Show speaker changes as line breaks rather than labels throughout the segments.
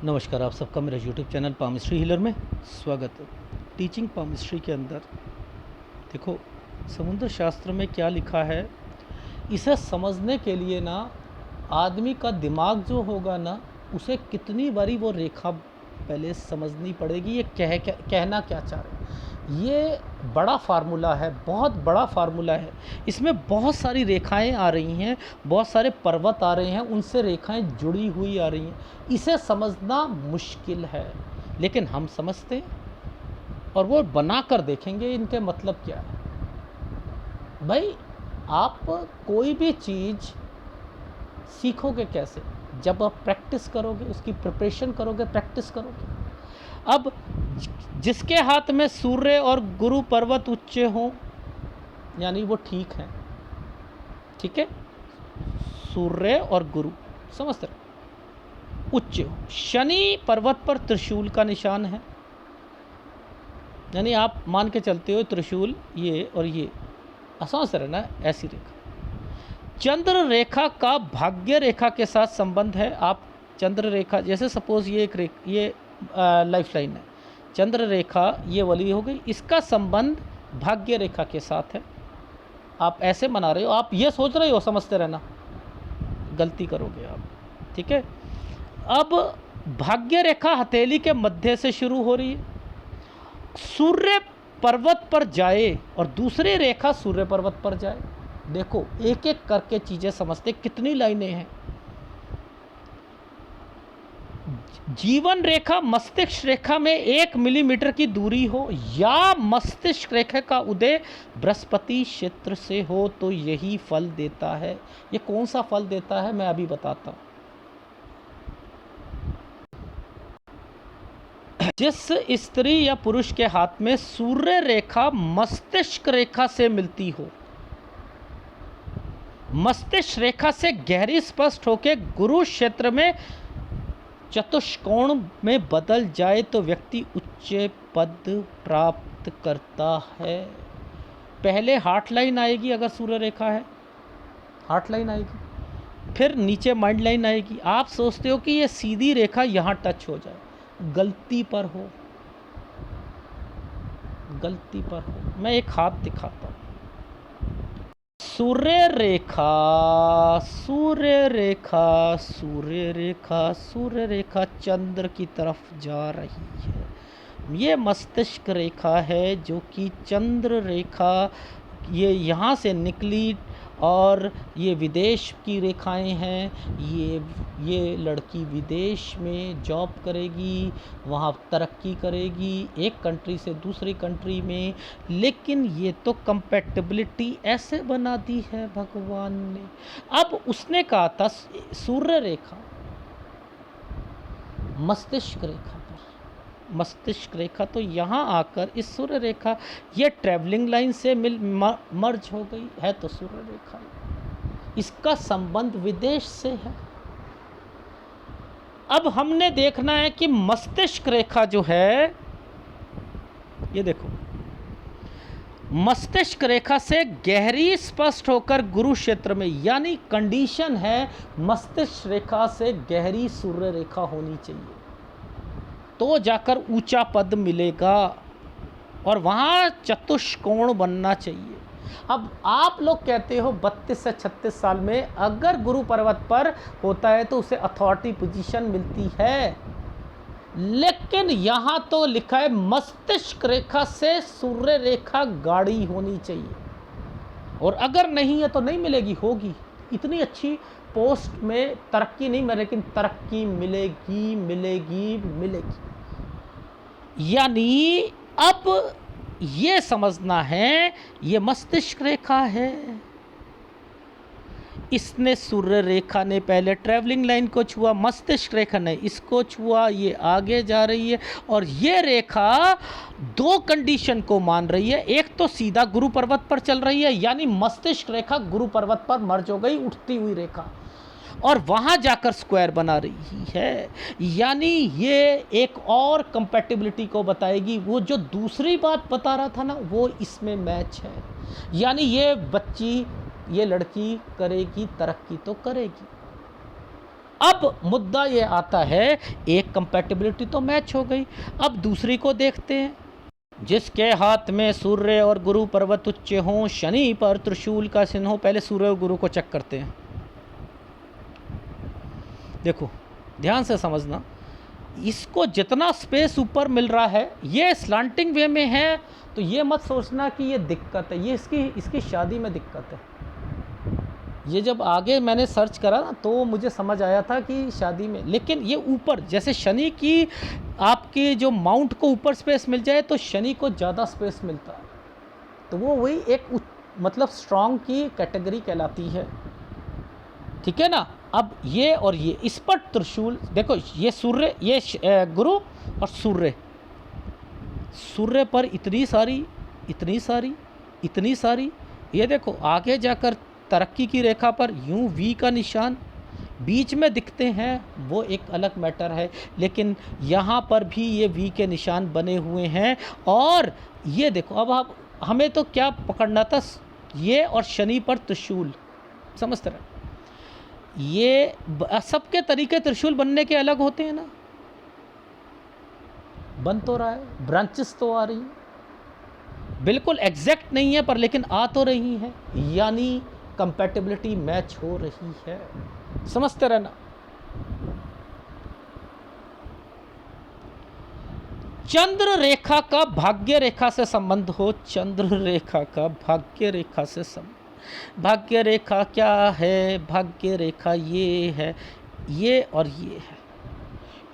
नमस्कार, आप सबका मेरे YouTube चैनल पामिस्ट्री हीलर में स्वागत है। टीचिंग पामिस्ट्री के अंदर देखो, समुद्र शास्त्र में क्या लिखा है, इसे समझने के लिए ना आदमी का दिमाग जो होगा ना, उसे कितनी बारी वो रेखा पहले समझनी पड़ेगी। ये कहना क्या चाह रहे हैं। ये बड़ा फार्मूला है, बहुत बड़ा फार्मूला है। इसमें बहुत सारी रेखाएं आ रही हैं, बहुत सारे पर्वत आ रहे हैं, उनसे रेखाएं जुड़ी हुई आ रही हैं। इसे समझना मुश्किल है, लेकिन हम समझते हैं और वो बना कर देखेंगे इनके मतलब क्या है। भाई, आप कोई भी चीज़ सीखोगे कैसे? जब आप प्रैक्टिस करोगे, उसकी प्रिपरेशन करोगे, प्रैक्टिस करोगे। अब जिसके हाथ में सूर्य और गुरु पर्वत उच्च हों, यानी वो ठीक है, ठीक है। सूर्य और गुरु समझते रहो, उच्च हो। शनि पर्वत पर त्रिशूल का निशान है, यानी आप मान के चलते हो त्रिशूल ये और ये, समझ रहे ना, ऐसी रेखा। चंद्र रेखा का भाग्य रेखा के साथ संबंध है। आप चंद्र रेखा, जैसे सपोज ये ये लाइफ लाइन है, चंद्र रेखा ये वाली हो गई, इसका संबंध भाग्य रेखा के साथ है। आप ऐसे बना रहे हो, आप ये सोच रहे हो, समझते रहना, गलती करोगे आप, ठीक है। अब भाग्य रेखा हथेली के मध्य से शुरू हो रही है, सूर्य पर्वत पर जाए और दूसरी रेखा सूर्य पर्वत पर जाए। देखो, एक एक करके चीजें समझते, कितनी लाइनें हैं। जीवन रेखा मस्तिष्क रेखा में 1 मिलीमीटर की दूरी हो, या मस्तिष्क रेखा का उदय बृहस्पति क्षेत्र से हो, तो यही फल देता है। ये कौन सा फल देता है, मैं अभी बताता हूं। जिस स्त्री या पुरुष के हाथ में सूर्य रेखा मस्तिष्क रेखा से मिलती हो, मस्तिष्क रेखा से गहरी स्पष्ट होकर गुरु क्षेत्र में चतुष्कोण में बदल जाए, तो व्यक्ति उच्च पद प्राप्त करता है। पहले हार्ट लाइन आएगी, अगर सूर्य रेखा है हार्ट लाइन आएगी, फिर नीचे माइंड लाइन आएगी। आप सोचते हो कि ये सीधी रेखा यहाँ टच हो जाए, गलती पर हो, गलती पर हो। मैं एक हाथ दिखाता हूँ। सूर्य रेखा, सूर्य रेखा, सूर्य रेखा, सूर्य रेखा चंद्र की तरफ जा रही है। ये मस्तिष्क रेखा है, जो कि चंद्र रेखा, ये यहाँ से निकली और ये विदेश की रेखाएं हैं। ये लड़की विदेश में जॉब करेगी, वहाँ तरक्की करेगी, एक कंट्री से दूसरी कंट्री में। लेकिन ये तो कंपैटिबिलिटी ऐसे बना दी है भगवान ने। अब उसने कहा था सूर्य रेखा मस्तिष्क रेखा, मस्तिष्क रेखा तो यहाँ आकर इस सूर्य रेखा, ये ट्रैवलिंग लाइन से मर्ज हो गई है, तो सूर्य रेखा, इसका संबंध विदेश से है। अब हमने देखना है कि मस्तिष्क रेखा जो है, ये देखो, मस्तिष्क रेखा से गहरी स्पष्ट होकर गुरु क्षेत्र में, यानी कंडीशन है मस्तिष्क रेखा से गहरी सूर्य रेखा होनी चाहिए, तो जाकर ऊंचा पद मिलेगा और वहाँ चतुष्कोण बनना चाहिए। अब आप लोग कहते हो 32 से 36 साल में अगर गुरु पर्वत पर होता है तो उसे अथॉरिटी पोजीशन मिलती है, लेकिन यहाँ तो लिखा है मस्तिष्क रेखा से सूर्य रेखा गाढ़ी होनी चाहिए, और अगर नहीं है तो नहीं मिलेगी, होगी। इतनी अच्छी पोस्ट में तरक्की नहीं मिलेगी, लेकिन तरक्की मिलेगी, मिलेगी, मिलेगी। यानी अब ये समझना है, ये मस्तिष्क रेखा है। इसने सूर्य रेखा ने पहले ट्रैवलिंग लाइन को छुआ, मस्तिष्क रेखा ने इसको छुआ, ये आगे जा रही है। और ये रेखा 2 कंडीशन को मान रही है। एक तो सीधा गुरु पर्वत पर चल रही है, यानी मस्तिष्क रेखा गुरु पर्वत पर मर्ज हो गई, उठती हुई रेखा, और वहां जाकर स्क्वायर बना रही है। यानी ये एक और कंपैटिबिलिटी को बताएगी। वो जो दूसरी बात बता रहा था ना, वो इसमें मैच है। यानी ये बच्ची, ये लड़की करेगी तरक्की, तो करेगी, अब मुद्दा ये आता है, एक कंपैटिबिलिटी तो मैच हो गई, अब दूसरी को देखते हैं। जिसके हाथ में सूर्य और गुरु पर्वत उच्च हों, शनि पर त्रिशूल का चिन्ह हो। पहले सूर्य और गुरु को चेक करते हैं। देखो ध्यान से समझना, इसको जितना स्पेस ऊपर मिल रहा है, ये स्लांटिंग वे में है, तो ये मत सोचना कि ये दिक्कत है, ये इसकी शादी में दिक्कत है। ये जब आगे मैंने सर्च करा ना, तो मुझे समझ आया था कि शादी में, लेकिन ये ऊपर, जैसे शनि की आपके जो माउंट को ऊपर स्पेस मिल जाए तो शनि को ज़्यादा स्पेस मिलता है, तो वो वही एक मतलब स्ट्रॉन्ग की कैटेगरी कहलाती है, ठीक है ना। अब ये और ये, इस पर त्रिशूल, देखो ये सूर्य, ये गुरु और सूर्य, सूर्य पर इतनी सारी इतनी सारी इतनी सारी, ये देखो आगे जाकर तरक्की की रेखा पर यूं वी का निशान बीच में दिखते हैं, वो एक अलग मैटर है, लेकिन यहाँ पर भी ये वी के निशान बने हुए हैं। और ये देखो, अब आप हमें तो क्या पकड़ना था, ये और शनि पर त्रिशूल, समझते रहे, ये सबके तरीके त्रिशूल बनने के अलग होते हैं ना, बन तो रहा है, ब्रांचेस तो आ रही हैं, बिल्कुल एग्जैक्ट नहीं है पर लेकिन आ तो रही हैं, यानी कंपैटिबिलिटी मैच हो रही है, समझते रहना। चंद्र रेखा का भाग्य रेखा से संबंध हो, चंद्र रेखा का भाग्य रेखा से संबंध, भाग्य रेखा क्या है, भाग्य रेखा ये है, ये और ये है,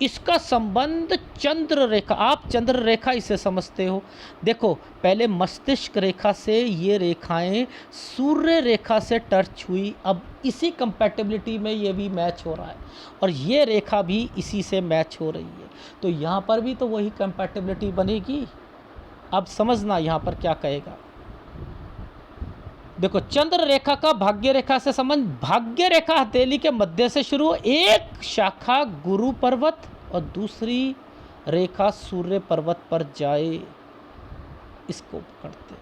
इसका संबंध चंद्र रेखा, आप चंद्र रेखा इसे समझते हो। देखो पहले मस्तिष्क रेखा से ये रेखाएं सूर्य रेखा से टच हुई, अब इसी कंपैटिबिलिटी में ये भी मैच हो रहा है, और ये रेखा भी इसी से मैच हो रही है, तो यहाँ पर भी तो वही कंपैटिबिलिटी बनेगी। अब समझना यहाँ पर क्या कहेगा, देखो चंद्र रेखा का भाग्य रेखा से संबंध, भाग्य रेखा हथेली के मध्य से शुरू हो, एक शाखा गुरु पर्वत और दूसरी रेखा सूर्य पर्वत पर जाए, इसको पकड़ते,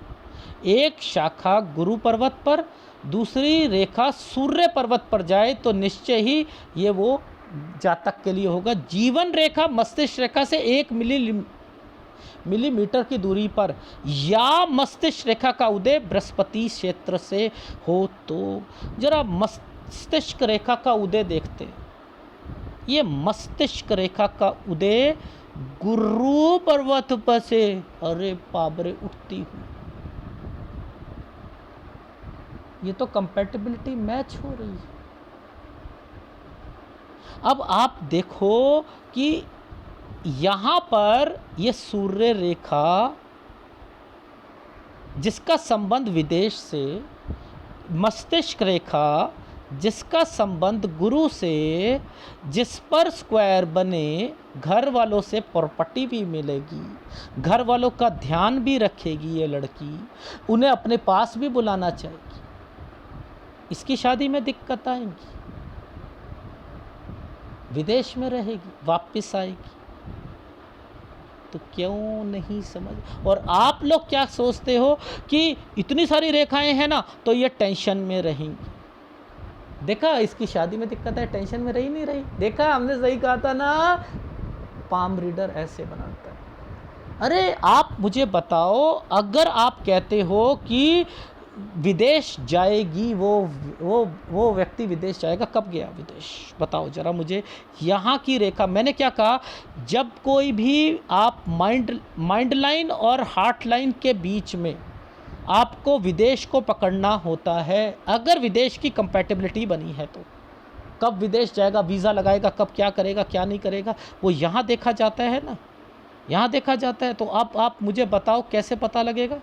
एक शाखा गुरु पर्वत पर, दूसरी रेखा सूर्य पर्वत पर जाए, तो निश्चय ही ये वो जातक के लिए होगा। जीवन रेखा मस्तिष्क रेखा से 1 मिलीमीटर की दूरी पर, या मस्तिष्क रेखा का उदय बृहस्पति क्षेत्र से हो, तो जरा मस्तिष्क रेखा का उदय देखते हैं। ये मस्तिष्क रेखा का उदय गुरु पर्वत पर से, अरे पाबरे उठती हुई, ये तो कंपैटिबिलिटी मैच हो रही है। अब आप देखो कि यहाँ पर ये सूर्य रेखा जिसका संबंध विदेश से, मस्तिष्क रेखा जिसका संबंध गुरु से, जिस पर स्क्वायर बने, घर वालों से प्रॉपर्टी भी मिलेगी, घर वालों का ध्यान भी रखेगी ये लड़की, उन्हें अपने पास भी बुलाना चाहेगी, इसकी शादी में दिक्कत आएगी, विदेश में रहेगी, वापस आएगी, तो क्यों नहीं समझ। और आप लोग क्या सोचते हो कि इतनी सारी रेखाएं हैं ना, तो ये टेंशन में रहेंगी, देखा इसकी शादी में दिक्कत है, टेंशन में रही नहीं रही, देखा हमने सही कहा था ना, पाम रीडर ऐसे बनाता है। अरे आप मुझे बताओ, अगर आप कहते हो कि विदेश जाएगी, वो व्यक्ति विदेश जाएगा, कब गया विदेश बताओ जरा मुझे। यहाँ की रेखा, मैंने क्या कहा, जब कोई भी आप माइंड लाइन और हार्ट लाइन के बीच में आपको विदेश को पकड़ना होता है, अगर विदेश की कंपैटिबिलिटी बनी है, तो कब विदेश जाएगा, वीज़ा लगाएगा, कब क्या करेगा क्या नहीं करेगा, वो यहाँ देखा जाता है ना, यहाँ देखा जाता है। तो अब आप मुझे बताओ कैसे पता लगेगा।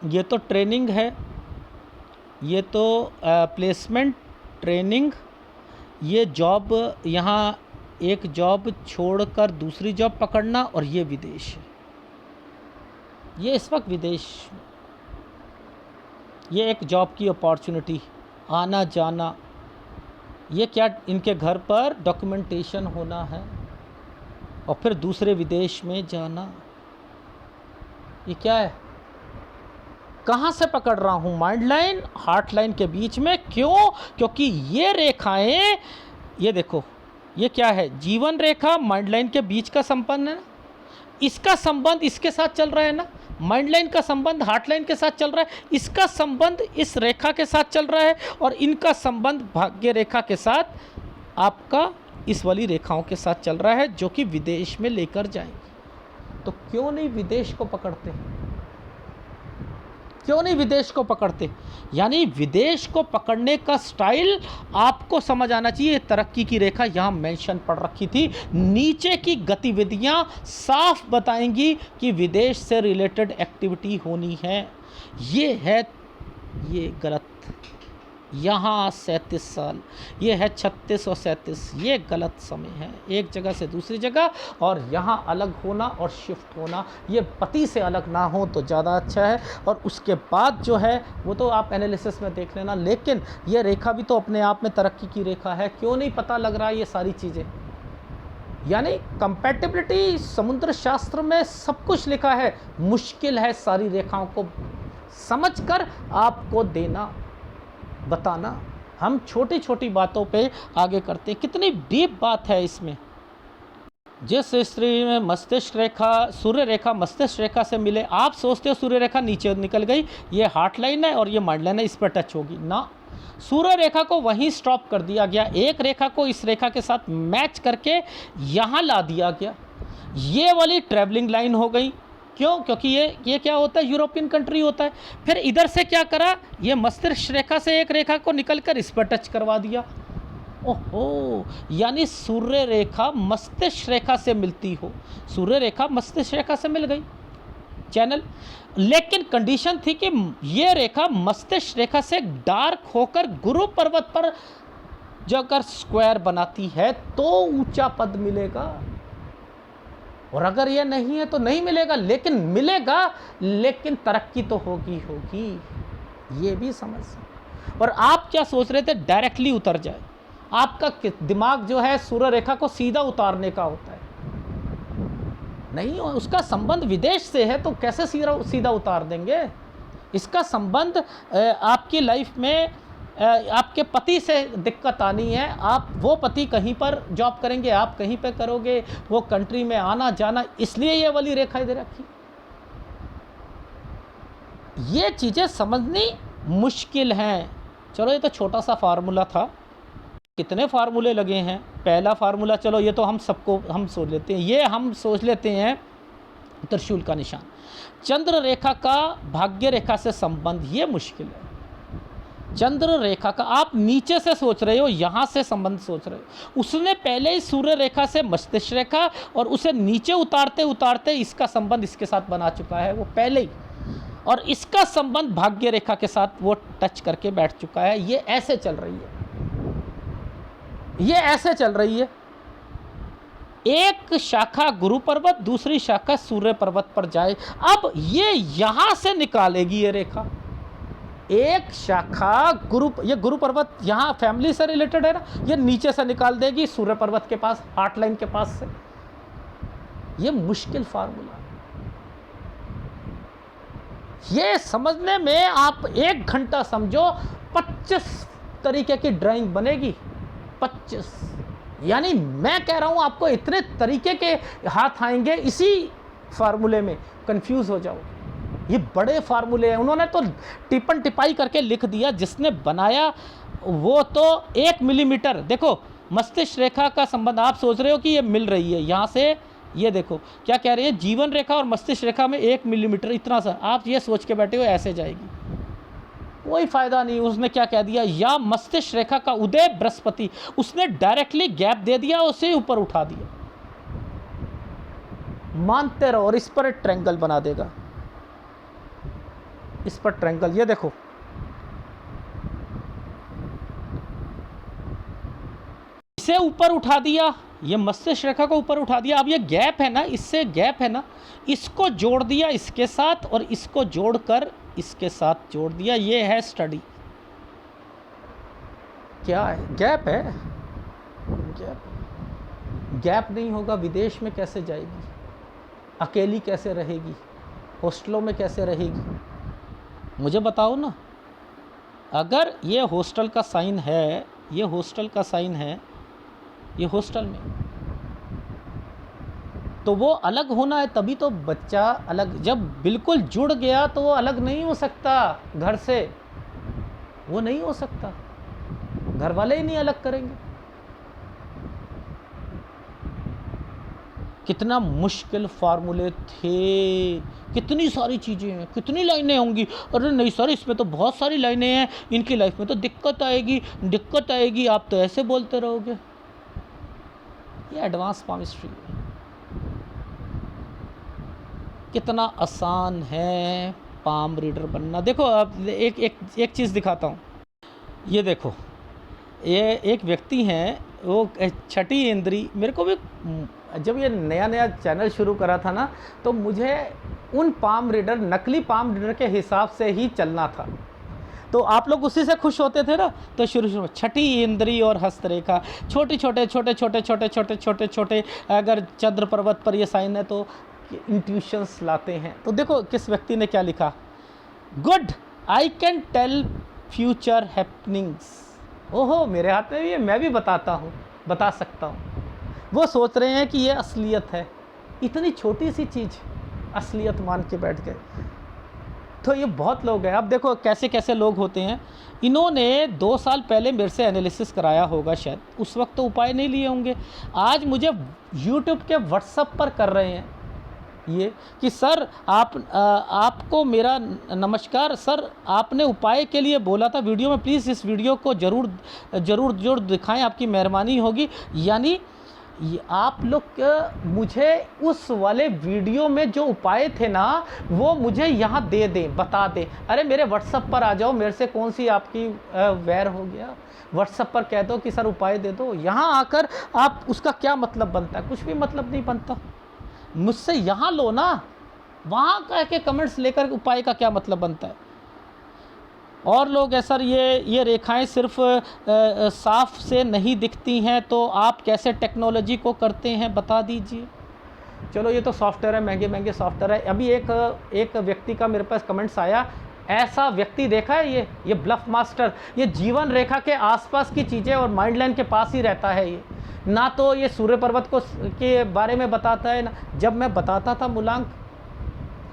ये तो ट्रेनिंग है, ये तो प्लेसमेंट ट्रेनिंग, ये जॉब, यहाँ एक जॉब छोड़कर दूसरी जॉब पकड़ना, और ये विदेश है, ये इस वक्त विदेश, ये एक जॉब की अपॉर्चुनिटी, आना जाना, ये क्या इनके घर पर डॉक्यूमेंटेशन होना है और फिर दूसरे विदेश में जाना, ये क्या है, कहाँ से पकड़ रहा हूँ, माइंड लाइन हार्ट लाइन के बीच में, क्यों, क्योंकि ये रेखाएं ये देखो, ये क्या है, जीवन रेखा माइंड लाइन के बीच का संबंध है ना, इसका संबंध इसके साथ चल रहा है ना, माइंड लाइन का संबंध हार्ट लाइन के साथ चल रहा है, इसका संबंध इस रेखा के साथ चल रहा है, और इनका संबंध भाग्य रेखा के साथ आपका इस वाली रेखाओं के साथ चल रहा है, जो कि विदेश में लेकर जाएंगे। तो क्यों नहीं विदेश को पकड़ते, क्यों नहीं विदेश को पकड़ते? यानी विदेश को पकड़ने का स्टाइल आपको समझ आना चाहिए। तरक्की की रेखा यहाँ मेंशन पड़ रखी थी, नीचे की गतिविधियाँ साफ बताएंगी कि विदेश से रिलेटेड एक्टिविटी होनी है। ये है, ये गलत, यहाँ 37 साल, ये है 36 और 37, ये गलत समय है एक जगह से दूसरी जगह, और यहाँ अलग होना और शिफ्ट होना, ये पति से अलग ना हो तो ज़्यादा अच्छा है। और उसके बाद जो है वो तो आप एनालिसिस में देख लेना, लेकिन ये रेखा भी तो अपने आप में तरक्की की रेखा है। क्यों नहीं पता लग रहा है ये सारी चीज़ें? यानी कंपैटिबिलिटी समुद्र शास्त्र में सब कुछ लिखा है, मुश्किल है सारी रेखाओं को समझकर आपको देना, बताना। हम छोटी छोटी बातों पे आगे करते हैं, कितनी डीप बात है इसमें। जिस स्त्री में मस्तिष्क रेखा सूर्य रेखा मस्तिष्क रेखा से मिले, आप सोचते हो सूर्य रेखा नीचे निकल गई, ये हार्ट लाइन है और ये माइंड लाइन है, इस पर टच होगी ना, सूर्य रेखा को वहीं स्टॉप कर दिया गया, एक रेखा को इस रेखा के साथ मैच करके यहाँ ला दिया गया, ये वाली ट्रैवलिंग लाइन हो गई। क्यों? क्योंकि ये क्या होता है, यूरोपियन कंट्री होता है। फिर इधर से क्या करा, ये मस्तिष्क रेखा से एक रेखा को निकलकर इस पर टच करवा दिया। ओहो, यानी सूर्य रेखा मस्तिष्क रेखा से मिलती हो, सूर्य रेखा मस्तिष्क रेखा से मिल गई चैनल, लेकिन कंडीशन थी कि ये रेखा मस्तिष्क रेखा से डार्क होकर गुरु पर्वत पर जो अगर स्क्वायर बनाती है तो ऊंचा पद मिलेगा, और अगर ये नहीं है तो नहीं मिलेगा, लेकिन मिलेगा, लेकिन तरक्की तो होगी होगी, ये भी समझ। और आप क्या सोच रहे थे डायरेक्टली उतर जाए, आपका दिमाग जो है सूर्य रेखा को सीधा उतारने का होता है, नहीं, उसका संबंध विदेश से है तो कैसे सीधा उतार देंगे। इसका संबंध आपकी लाइफ में आपके पति से दिक्कत आनी है, आप वो पति कहीं पर जॉब करेंगे, आप कहीं पे करोगे, वो कंट्री में आना जाना, इसलिए ये वाली रेखा इधर रखी। ये चीज़ें समझनी मुश्किल हैं। चलो ये तो छोटा सा फार्मूला था, कितने फार्मूले लगे हैं। पहला फार्मूला चलो ये तो हम सोच लेते हैं, ये हम सोच लेते हैं त्रिशूल का निशान, चंद्र रेखा का भाग्य रेखा से संबंध, ये मुश्किल है। चंद्र रेखा का आप नीचे से सोच रहे हो, यहाँ से संबंध सोच रहे हो, उसने पहले ही सूर्य रेखा से मस्तिष्क रेखा और उसे नीचे उतारते उतारते इसका संबंध इसके साथ बना चुका है वो पहले ही, और इसका संबंध भाग्य रेखा के साथ वो टच करके बैठ चुका है। ये ऐसे चल रही है, ये ऐसे चल रही है, एक शाखा गुरु पर्वत, दूसरी शाखा सूर्य पर्वत पर जाए। अब ये यहाँ से निकालेगी ये रेखा, एक शाखा ये गुरु पर्वत यहाँ फैमिली से रिलेटेड है ना, ये नीचे से निकाल देगी सूर्य पर्वत के पास, हार्ट लाइन के पास से। ये मुश्किल फार्मूला, ये समझने में आप 1 घंटा समझो, 25 तरीके की ड्राइंग बनेगी, 25। यानी मैं कह रहा हूं आपको इतने तरीके के हाथ आएंगे, इसी फार्मूले में कंफ्यूज हो जाओ। ये बड़े फार्मूले हैं, उन्होंने तो टिपन टिपाई करके लिख दिया, जिसने बनाया वो तो 1 मिलीमीटर। देखो मस्तिष्क रेखा का संबंध आप सोच रहे हो कि ये मिल रही है यहाँ से, ये देखो क्या कह रही है, जीवन रेखा और मस्तिष्क रेखा में 1 मिलीमीटर, इतना सा आप ये सोच के बैठे हो ऐसे जाएगी, कोई फायदा नहीं। उसने क्या कह दिया, या मस्तिष्क रेखा का उदय बृहस्पति, उसने डायरेक्टली गैप दे दिया, उसे ऊपर उठा दिया, मानते रहो, और इस पर एक ट्रायंगल बना देगा, इस पर ट्रायंगल, ये देखो इसे ऊपर उठा दिया, ये मस्तिष्क रेखा को ऊपर उठा दिया। अब ये गैप है ना, इससे गैप है ना, इसको जोड़ दिया इसके साथ, और इसको जोड़कर इसके साथ जोड़ दिया, ये है स्टडी। क्या है, गैप है, गैप नहीं होगा विदेश में कैसे जाएगी, अकेली कैसे रहेगी, हॉस्टलों में कैसे रहेगी, मुझे बताओ ना। अगर ये हॉस्टल का साइन है, ये हॉस्टल का साइन है, ये हॉस्टल में। तो वो अलग होना है तभी तो बच्चा अलग, जब बिल्कुल जुड़ गया तो वो अलग नहीं हो सकता घर से, वो नहीं हो सकता, घर वाले ही नहीं अलग करेंगे। कितना मुश्किल फार्मूले थे, कितनी सारी चीज़ें हैं, कितनी लाइनें होंगी। अरे नहीं सर, इसमें तो बहुत सारी लाइनें हैं, इनकी लाइफ में तो दिक्कत आएगी, दिक्कत आएगी, आप तो ऐसे बोलते रहोगे। ये एडवांस पामिस्ट्री है। कितना आसान है पाम रीडर बनना। देखो अब एक चीज़ दिखाता हूँ। ये देखो, ये एक व्यक्ति हैं, वो छठी इंद्री, मेरे को भी जब ये नया नया चैनल शुरू करा था ना, तो मुझे उन पाम रीडर, नकली पाम रीडर के हिसाब से ही चलना था। तो आप लोग उसी से खुश होते थे ना। तो शुरू में छठी इंद्री और हस्तरेखा, छोटे छोटे छोटे छोटे छोटे छोटे छोटे छोटे, अगर चंद्र पर्वत पर ये साइन है तो इंट्यूशंस लाते हैं। तो देखो किस व्यक्ति ने क्या लिखा, good I can tell future happenings. ओहो, मेरे हाथ में भी है, मैं भी बताता हूँ, बता सकता हूँ। वो सोच रहे हैं कि ये असलियत है, इतनी छोटी सी चीज़ असलियत मान के बैठ गए। तो ये बहुत लोग हैं। अब देखो कैसे कैसे लोग होते हैं। इन्होंने 2 साल पहले मेरे से एनालिसिस कराया होगा शायद, उस वक्त तो उपाय नहीं लिए होंगे। आज मुझे यूट्यूब के व्हाट्सएप पर कर रहे हैं ये कि सर आपको मेरा नमस्कार, सर आपने उपाय के लिए बोला था वीडियो में, प्लीज़ इस वीडियो को ज़रूर दिखाएं, आपकी मेहरबानी होगी। यानी आप लोग मुझे उस वाले वीडियो में जो उपाय थे ना, वो मुझे यहाँ दे दें, बता दें। अरे मेरे व्हाट्सएप पर आ जाओ, मेरे से कौन सी आपकी वैर हो गया। व्हाट्सएप पर कह दो कि सर उपाय दे दो। यहाँ आकर आप उसका क्या मतलब बनता है? कुछ भी मतलब नहीं बनता। मुझसे यहाँ लो ना, वहाँ कह के कमेंट्स लेकर उपाय का क्या मतलब बनता है? और लोग है सर ये रेखाएं सिर्फ साफ से नहीं दिखती हैं, तो आप कैसे टेक्नोलॉजी को करते हैं बता दीजिए। चलो ये तो सॉफ्टवेयर है, महंगे महंगे सॉफ्टवेयर है। अभी एक व्यक्ति का मेरे पास कमेंट्स आया, ऐसा व्यक्ति देखा है ये ब्लफ मास्टर, ये जीवन रेखा के आसपास की चीज़ें और माइंड लाइन के पास ही रहता है। ये ना तो ये सूर्य पर्वत के बारे में बताता है ना। जब मैं बताता था मूलांक,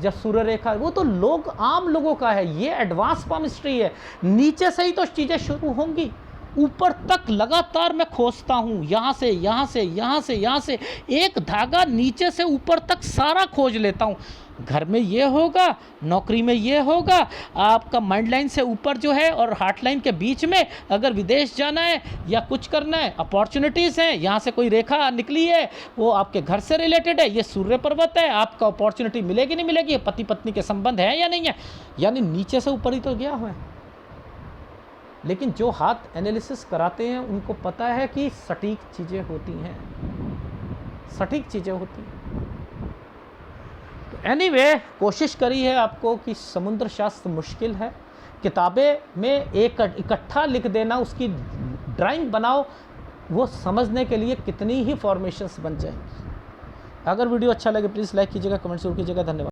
जब सूर्य रेखा, वो तो लोग आम लोगों का है, ये एडवांस पामिस्ट्री है। नीचे से ही तो चीज़ें शुरू होंगी, ऊपर तक लगातार मैं खोजता हूँ, यहाँ से यहाँ से यहाँ से यहाँ से, एक धागा नीचे से ऊपर तक सारा खोज लेता हूँ। घर में ये होगा, नौकरी में ये होगा, आपका माइंड लाइन से ऊपर जो है और हार्ट लाइन के बीच में अगर विदेश जाना है या कुछ करना है, अपॉर्चुनिटीज़ हैं। यहाँ से कोई रेखा निकली है, वो आपके घर से रिलेटेड है, ये सूर्य पर्वत है, आपका अपॉर्चुनिटी मिलेगी नहीं मिलेगी, पति पत्नी के संबंध है या नहीं है। यानी नीचे से ऊपर ही तो गया हुआ है। लेकिन जो हाथ एनालिसिस कराते हैं उनको पता है कि सटीक चीज़ें होती हैं, सटीक चीज़ें होती हैं। एनीवे, कोशिश करी है आपको कि समुद्र शास्त्र मुश्किल है, किताबें में एक इकट्ठा लिख देना, उसकी ड्राइंग बनाओ, वो समझने के लिए कितनी ही फॉर्मेशंस बन जाएंगी। अगर वीडियो अच्छा लगे प्लीज़ लाइक कीजिएगा, कमेंट जरूर कीजिएगा। धन्यवाद।